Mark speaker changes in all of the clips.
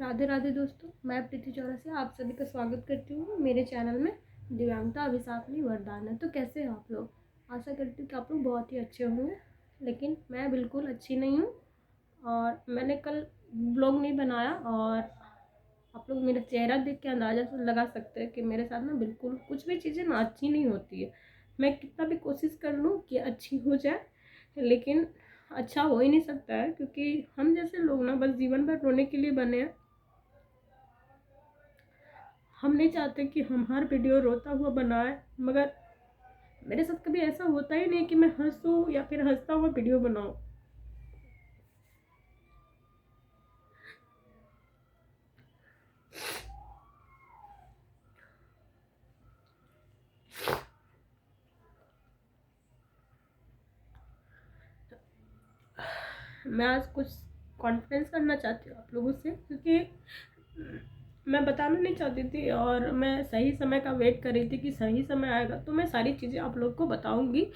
Speaker 1: राधे राधे दोस्तों, मैं प्रीति चौरसिया आप सभी का स्वागत करती हूँ मेरे चैनल में। दिव्यांगता अभिशापनी वरदान है। तो कैसे हैं आप लोग? आशा करती हूँ कि आप लोग बहुत ही अच्छे होंगे, लेकिन मैं बिल्कुल अच्छी नहीं हूँ। और मैंने कल ब्लॉग नहीं बनाया और आप लोग मेरा चेहरा देख के अंदाज़ा लगा सकते हैं कि मेरे साथ ना बिल्कुल कुछ भी चीज़ें ना अच्छी नहीं होती है। मैं कितना भी कोशिश कर लूँ कि अच्छी हो जाए, लेकिन अच्छा हो ही नहीं सकता है, क्योंकि हम जैसे लोग ना बस जीवन भर रोने के लिए बने हैं। हम नहीं चाहते कि हम हर वीडियो रोता हुआ बनाए, मगर मेरे साथ कभी ऐसा होता ही नहीं कि मैं हंसूं या फिर हंसता हुआ वीडियो बनाऊं। मैं आज कुछ कॉन्फ्रेंस करना चाहती हूँ आप लोगों से, क्योंकि मैं बताना नहीं चाहती थी और मैं सही समय का वेट कर रही थी कि सही समय आएगा तो मैं सारी चीज़ें आप लोग को बताऊंगी।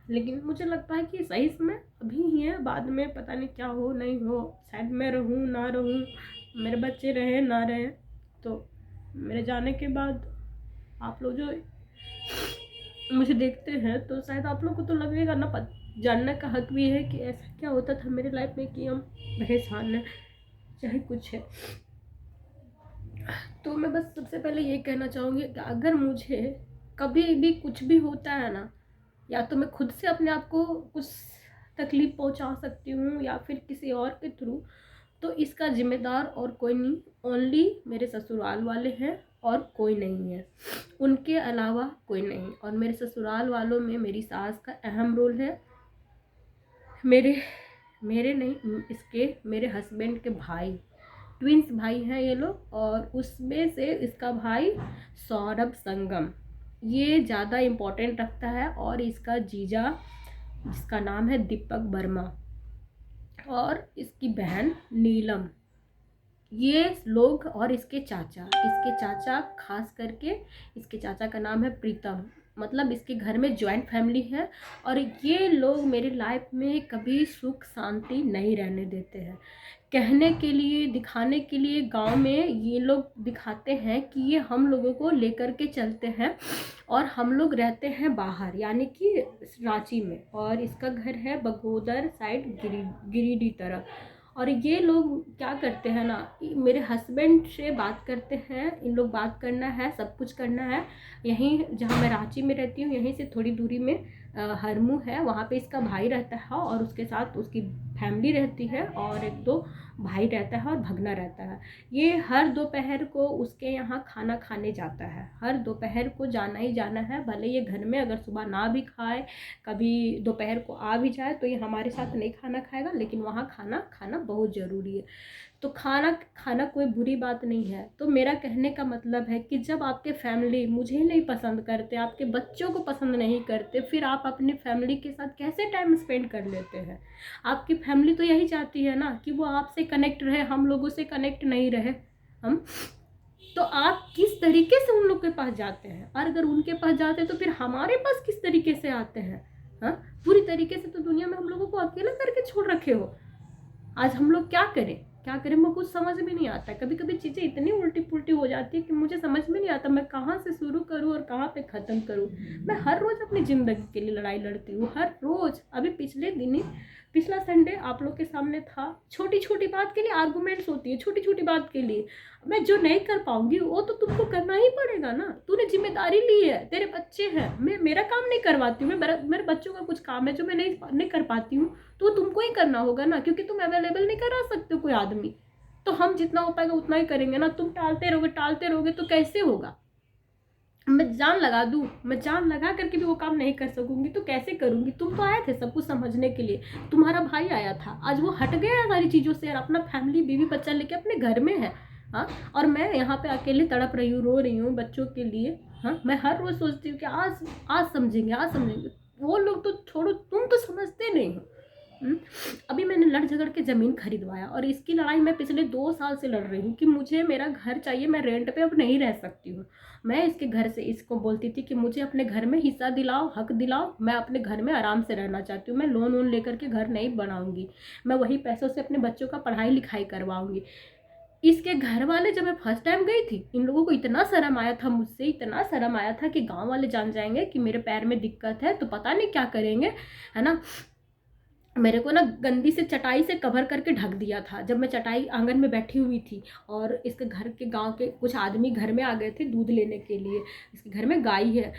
Speaker 1: लेकिन मुझे लगता है कि सही समय अभी ही है, बाद में पता नहीं क्या हो नहीं हो, शायद मैं रहूँ ना रहूँ, मेरे बच्चे रहे ना रहे। तो मेरे जाने के बाद आप लोग जो मुझे देखते हैं तो शायद आप लोग को तो लगेगा ना, जानने का हक भी है कि ऐसा क्या होता था मेरे लाइफ में कि हम परेशान हैं, चाहे कुछ है। तो मैं बस सबसे पहले ये कहना चाहूँगी कि अगर मुझे कभी भी कुछ भी होता है ना, या तो मैं खुद से अपने आप को कुछ तकलीफ पहुंचा सकती हूँ या फिर किसी और के थ्रू, तो इसका जिम्मेदार और कोई नहीं, ओनली मेरे ससुराल वाले हैं और कोई नहीं है, उनके अलावा कोई नहीं। और मेरे ससुराल वालों में मेरी सास का अहम रोल है। मेरे मेरे नहीं, इसके मेरे हस्बैंड के भाई, ट्विंस भाई हैं ये लोग, और उसमें से इसका भाई सौरभ संगम ये ज़्यादा इम्पोर्टेंट रखता है, और इसका जीजा जिसका नाम है दीपक वर्मा, और इसकी बहन नीलम, ये लोग, और इसके चाचा खास करके इसके चाचा का नाम है प्रीतम। मतलब इसके घर में जॉइंट फैमिली है, और ये लोग मेरी लाइफ में कभी सुख शांति नहीं रहने देते हैं। कहने के लिए, दिखाने के लिए गांव में ये लोग दिखाते हैं कि ये हम लोगों को लेकर के चलते हैं, और हम लोग रहते हैं बाहर, यानी कि रांची में, और इसका घर है बगोदर साइड, गिरिडीह तरफ। और ये लोग क्या करते हैं ना, मेरे हस्बैंड से बात करते हैं, इन लोग बात करना है, सब कुछ करना है। यहीं जहाँ मैं रांची में रहती हूँ, यहीं से थोड़ी दूरी में हरमू है, वहाँ पे इसका भाई रहता है और उसके साथ उसकी फैमिली रहती है, और एक दो भाई रहता है और भगना रहता है। ये हर दोपहर को उसके यहाँ खाना खाने जाता है, हर दोपहर को जाना ही जाना है, भले ये घर में अगर सुबह ना भी खाए, कभी दोपहर को आ भी जाए, तो ये हमारे साथ नहीं खाना खाएगा, लेकिन वहाँ खाना खाना बहुत ज़रूरी है। तो खाना खाना कोई बुरी बात नहीं है। तो मेरा कहने का मतलब है कि जब आपके फैमिली मुझे नहीं पसंद करते, आपके बच्चों को पसंद नहीं करते, फिर आप अपनी फैमिली के साथ कैसे टाइम स्पेंड कर लेते हैं? आपकी फैमिली तो यही चाहती है ना कि वो आपसे कनेक्ट रहे, हम लोगों से कनेक्ट नहीं रहे हम। तो आप किस तरीके से उन लोग के पास जाते हैं? और अगर उनके पास जाते हैं तो फिर हमारे पास किस तरीके से आते हैं? हाँ, पूरी तरीके से तो दुनिया में हम लोगों को अकेला करके छोड़ रखे हो। आज हम लोग क्या करें, क्या करें, मुझे कुछ समझ में नहीं आता। कभी कभी चीज़ें इतनी उल्टी पुल्टी हो जाती है कि मुझे समझ में नहीं आता मैं कहाँ से शुरू करूँ और कहाँ पे ख़त्म करूँ। मैं हर रोज़ अपनी ज़िंदगी के लिए लड़ाई लड़ती हूँ, हर रोज़। अभी पिछले दिन ही, पिछला संडे आप लोग के सामने था, छोटी छोटी बात के लिए आर्गूमेंट्स होती है, छोटी छोटी बात के लिए। मैं जो नहीं कर पाऊंगी वो तो तुमको करना ही पड़ेगा ना, तूने जिम्मेदारी ली है, तेरे बच्चे हैं, मैं मेरा काम नहीं करवाती हूँ, मैं मेरे बच्चों का कुछ काम है जो मैं नहीं कर पाती हूँ, तो तुमको ही करना होगा ना, क्योंकि तुम अवेलेबल नहीं करा सकते हो कोई आदमी। तो हम जितना हो पाएगा उतना ही करेंगे ना। तुम टालते रहोगे तो कैसे होगा? मैं जान लगा दूँ, मैं जान लगा करके भी वो काम नहीं कर सकूंगी तो कैसे करूंगी? तुम तो आए थे सब कुछ समझने के लिए, तुम्हारा भाई आया था, आज वो हट गया है सारी चीज़ों से, और अपना फैमिली बीवी बच्चा लेके अपने घर में है। हाँ, और मैं यहाँ पे अकेले तड़प रही हूँ, रो रही हूँ बच्चों के लिए। हाँ, मैं हर रोज़ सोचती हूँ कि आज आज समझेंगे, आज समझेंगे। वो लोग तो छोड़ो, तुम तो समझते नहीं हो। अभी मैंने लड़ झगड़ के ज़मीन खरीदवाया और इसकी लड़ाई मैं पिछले 2 साल से लड़ रही हूँ कि मुझे मेरा घर चाहिए, मैं रेंट पे अब नहीं रह सकती हूँ। मैं इसके घर से इसको बोलती थी कि मुझे अपने घर में हिस्सा दिलाओ, हक दिलाओ, मैं अपने घर में आराम से रहना चाहती हूँ, मैं लोन वोन लेकर के घर नहीं बनाऊँगी, मैं वही पैसों से अपने बच्चों का पढ़ाई लिखाई करवाऊँगी। इसके घर वाले, जब मैं फर्स्ट टाइम गई थी, इन लोगों को इतना शर्म आया था मुझसे, इतना शर्म आया था कि गांव वाले जान जाएंगे कि मेरे पैर में दिक्कत है तो पता नहीं क्या करेंगे, है ना। मेरे को ना गंदी से चटाई से कवर करके ढक दिया था जब मैं चटाई आंगन में बैठी हुई थी। और इसके घर के गांव के कुछ आदमी घर में आ गए थे दूध लेने के लिए, इसके घर में गाय है।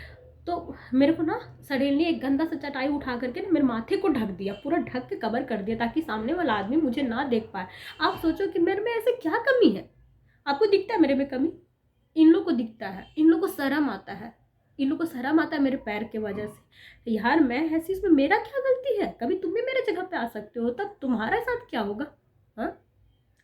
Speaker 1: तो मेरे को ना सडनली एक गंदा सा चटाई उठा करके ना मेरे माथे को ढक दिया, पूरा ढक के कवर कर दिया ताकि सामने वाला आदमी मुझे ना देख पाए। आप सोचो कि मेरे में ऐसे क्या कमी है? आपको दिखता है मेरे में कमी? इन लोग को दिखता है, इन लोग को शर्म आता है, इन लोग को शर्म आता है मेरे पैर के वजह से। यार मैं ऐसी, इसमें मेरा क्या गलती है? कभी तुम भी मेरे जगह पे आ सकते हो, तब तुम्हारे साथ क्या होगा? हाँ,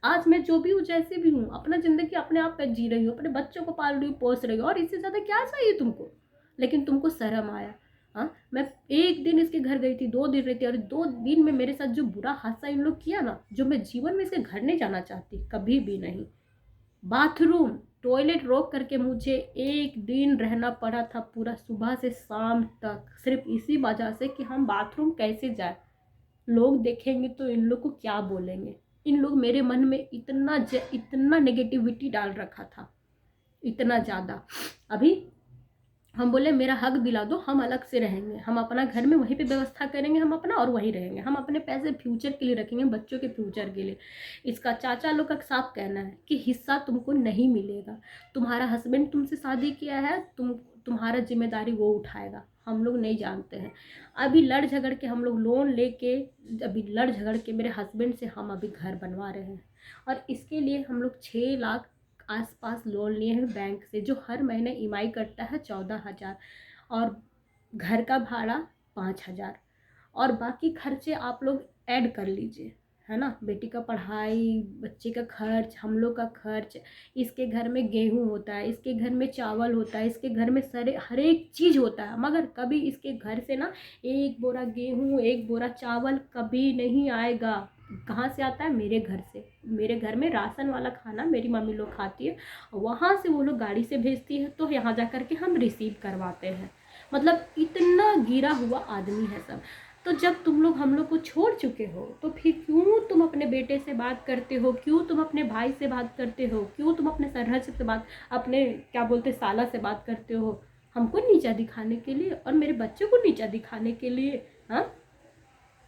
Speaker 1: आज मैं जो भी हूँ, जैसे भी हूँ, अपना जिंदगी अपने आप पे जी रही हूँ, अपने बच्चों को पाल रही हूँ, पोस रही हूँ, और इससे ज्यादा क्या चाहिए तुमको? लेकिन तुमको शर्म आया। हाँ, मैं एक दिन इसके घर गई थी, 2 दिन रही थी, और 2 दिन में मेरे साथ जो बुरा हादसा इन लोग किया ना, जो मैं जीवन में इसके घर नहीं जाना चाहती, कभी भी नहीं। बाथरूम, टॉयलेट रोक करके मुझे एक दिन रहना पड़ा था, पूरा सुबह से शाम तक, सिर्फ इसी वजह से कि हम बाथरूम कैसे जाए। लोग देखेंगे तो इन लोग को क्या बोलेंगे? इन लोग मेरे मन में इतना नेगेटिविटी डाल रखा था, इतना ज़्यादा। अभी हम बोले मेरा हक दिला दो, हम अलग से रहेंगे, हम अपना घर में वहीं पे व्यवस्था करेंगे, हम अपना और वहीं रहेंगे, हम अपने पैसे फ्यूचर के लिए रखेंगे, बच्चों के फ्यूचर के लिए। इसका चाचा लोग का साफ कहना है कि हिस्सा तुमको नहीं मिलेगा, तुम्हारा हस्बैंड तुमसे शादी किया है, तुम्हारा जिम्मेदारी वो उठाएगा, हम लोग नहीं जानते हैं। अभी लड़ झगड़ के हम लोग लोन लेके, अभी लड़ झगड़ के मेरे हस्बैंड से हम अभी घर बनवा रहे हैं, और इसके लिए हम लोग 6 लाख आसपास लोन लिए हैं बैंक से, जो हर महीने ईएमआई कटता है 14,000, और घर का भाड़ा 5,000, और बाकी खर्चे आप लोग ऐड कर लीजिए, है ना। बेटी का पढ़ाई, बच्चे का खर्च, हम लोग का खर्च, इसके घर में गेहूं होता है, इसके घर में चावल होता है, इसके घर में सारे हर एक चीज़ होता है, मगर कभी इसके घर से ना 1 बोरा गेहूं, 1 बोरा चावल कभी नहीं आएगा। कहाँ से आता है? मेरे घर से। मेरे घर में राशन वाला खाना मेरी मम्मी लोग खाती है, वहाँ से वो लोग गाड़ी से भेजती है, तो यहाँ जा कर के हम रिसीव करवाते हैं। मतलब इतना गिरा हुआ आदमी है सब। तो जब तुम लोग हम लोग को छोड़ चुके हो, तो फिर क्यों तुम अपने बेटे से बात करते हो, क्यों तुम अपने भाई से बात करते हो, क्यों तुम अपने सरहद से बात, अपने क्या बोलते साला से बात करते हो? हमको नीचा दिखाने के लिए और मेरे बच्चे को नीचा दिखाने के लिए? हाँ,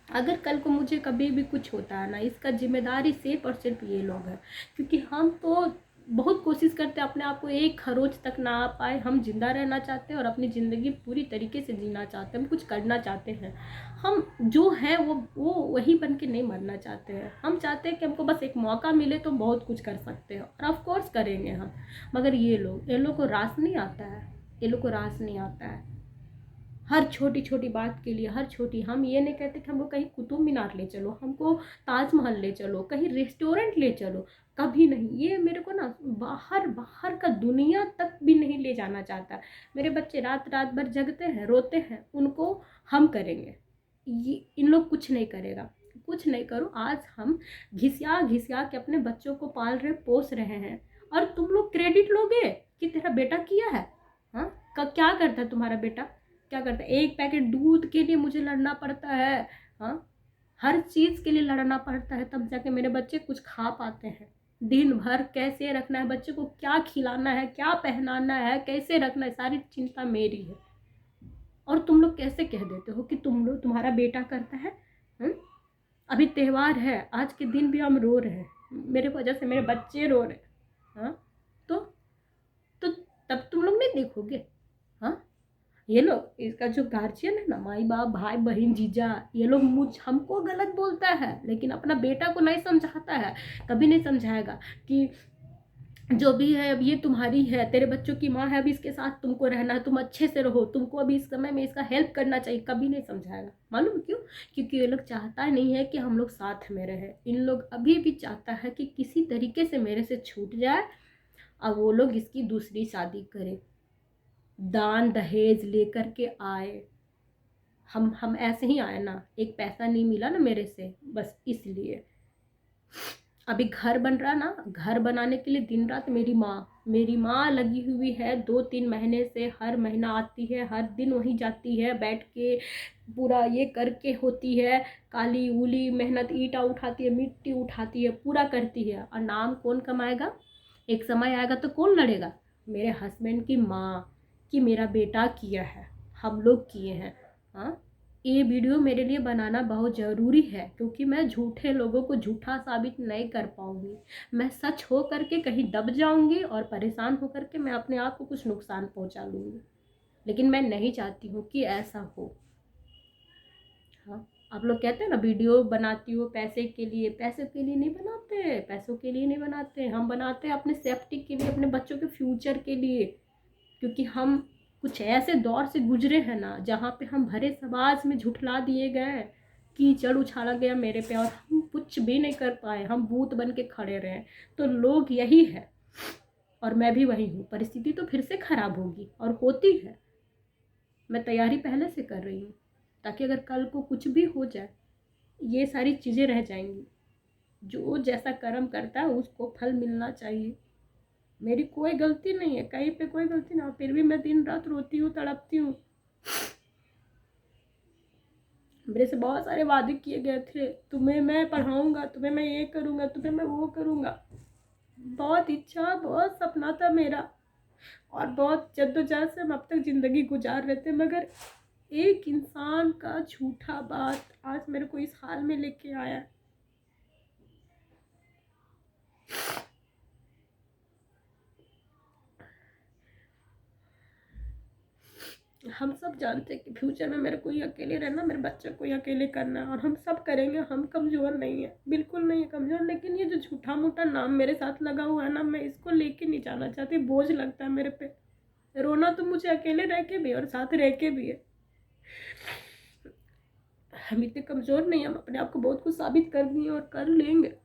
Speaker 1: अगर कल को मुझे कभी भी कुछ होता है ना, इसका जिम्मेदारी सिर्फ और सिर्फ ये लोग हैं, क्योंकि हम तो बहुत कोशिश करते हैं अपने आप को एक खरोच तक ना आ पाए, हम जिंदा रहना चाहते हैं और अपनी ज़िंदगी पूरी तरीके से जीना चाहते हैं, हम कुछ करना चाहते हैं। हम जो हैं वो वही बन के नहीं मरना चाहते हैं। हम चाहते हैं कि हमको बस एक मौका मिले तो बहुत कुछ कर सकते हैं, और ऑफ कोर्स करेंगे हम। मगर ये लोग को रास नहीं आता है, ये लोग को रास नहीं आता है। हर छोटी छोटी बात के लिए, हर छोटी, हम ये नहीं कहते कि हमको कहीं कुतुब मीनार ले चलो, हमको ताजमहल ले चलो, कहीं रेस्टोरेंट ले चलो, कभी नहीं। ये मेरे को ना बाहर बाहर का दुनिया तक भी नहीं ले जाना चाहता। मेरे बच्चे रात रात भर जगते हैं, रोते हैं, उनको हम करेंगे, ये इन लोग कुछ नहीं करेगा। कुछ नहीं करो, आज हम घिसिया घिसिया के अपने बच्चों को पाल रहे, पोस रहे हैं, और तुम लोग क्रेडिट लोगे कि तेरा बेटा किया है। हाँ, क्या करता है तुम्हारा बेटा? क्या करता है? एक पैकेट दूध के लिए मुझे लड़ना पड़ता है। हाँ, हर चीज़ के लिए लड़ना पड़ता है, तब जाके मेरे बच्चे कुछ खा पाते हैं। दिन भर कैसे रखना है बच्चे को, क्या खिलाना है, क्या पहनाना है, कैसे रखना है, सारी चिंता मेरी है। और तुम लोग कैसे कह देते हो कि तुम्हारा बेटा करता है? अभी त्यौहार है, आज के दिन भी हम रो रहे हैं, मेरे वजह से मेरे बच्चे रो रहे हैं। हाँ, तो तो तब तुम लोग नहीं देखोगे? हाँ, ये लोग, इसका जो गार्जियन है ना, माई बाप, भाई बहन, जीजा, ये लोग हमको गलत बोलता है, लेकिन अपना बेटा को नहीं समझाता है, कभी नहीं समझाएगा कि जो भी है अब ये तुम्हारी है, तेरे बच्चों की माँ है, अभी इसके साथ तुमको रहना है, तुम अच्छे से रहो, तुमको अभी इस समय में इसका हेल्प करना चाहिए, कभी नहीं समझाएगा। मालूम क्यों? क्योंकि ये लोग चाहता नहीं है कि हम लोग साथ में रहे। इन लोग अभी भी चाहता है कि किसी तरीके से मेरे से छूट जाए, और वो लोग इसकी दूसरी शादी करे, दान दहेज लेकर के आए, हम ऐसे ही आए ना, एक पैसा नहीं मिला ना मेरे से, बस इसलिए। अभी घर बन रहा ना, घर बनाने के लिए दिन रात मेरी माँ लगी हुई है 2-3 महीने से। हर महीना आती है, हर दिन वहीं जाती है, बैठ के पूरा ये करके होती है, काली उली मेहनत, ईंटा उठाती है, मिट्टी उठाती है, पूरा करती है। और नाम कौन कमाएगा? एक समय आएगा तो कौन लड़ेगा? मेरे हस्बैंड की माँ, कि मेरा बेटा किया है, हम लोग किए हैं। हाँ, ये वीडियो मेरे लिए बनाना बहुत ज़रूरी है, क्योंकि मैं झूठे लोगों को झूठा साबित नहीं कर पाऊँगी। मैं सच हो करके कहीं दब जाऊँगी और परेशान हो करके मैं अपने आप को कुछ नुकसान पहुँचा लूँगी, लेकिन मैं नहीं चाहती हूँ कि ऐसा हो। हाँ, आप लोग कहते हैं ना वीडियो बनाती हो पैसे के लिए, पैसे के लिए नहीं बनाते, पैसों के लिए नहीं बनाते, हम बनाते हैं अपने सेफ्टी के लिए, अपने बच्चों के फ्यूचर के लिए। क्योंकि हम कुछ ऐसे दौर से गुजरे हैं ना, जहाँ पे हम भरे समाज में झुठला दिए गए, कीचड़ उछाला गया मेरे पे और हम कुछ भी नहीं कर पाए, हम भूत बन के खड़े रहे। तो लोग यही है और मैं भी वही हूँ। परिस्थिति तो फिर से खराब होगी और होती है, मैं तैयारी पहले से कर रही हूँ, ताकि अगर कल को कुछ भी हो जाए, ये सारी चीज़ें रह जाएंगी। जो जैसा कर्म करता है उसको फल मिलना चाहिए। मेरी कोई गलती नहीं है, कहीं पे कोई गलती ना हो, फिर भी मैं दिन रात रोती हूँ, तड़पती हूँ। मेरे से बहुत सारे वादे किए गए थे, तुम्हें मैं पढ़ाऊँगा, तुम्हें मैं ये करूँगा, तुम्हें मैं वो करूँगा। बहुत इच्छा, बहुत सपना था मेरा और बहुत जद्दोजहद से हम अब तक ज़िंदगी गुजार रहे थे, मगर एक इंसान का झूठा बात आज मेरे को इस हाल में लेके आया। हम सब जानते हैं कि फ्यूचर में मेरे को ही अकेले रहना, मेरे बच्चे को ही अकेले करना है और हम सब करेंगे। हम कमज़ोर नहीं है, बिल्कुल नहीं है कमज़ोर, लेकिन ये जो झूठा मूठा नाम मेरे साथ लगा हुआ है ना, मैं इसको लेके नहीं जाना चाहती, बोझ लगता है मेरे पे। रोना तो मुझे अकेले रह के भी और साथ रह के भी है। हम इतने कमज़ोर नहीं, हम अपने आप को बहुत कुछ साबित कर दिए और कर लेंगे।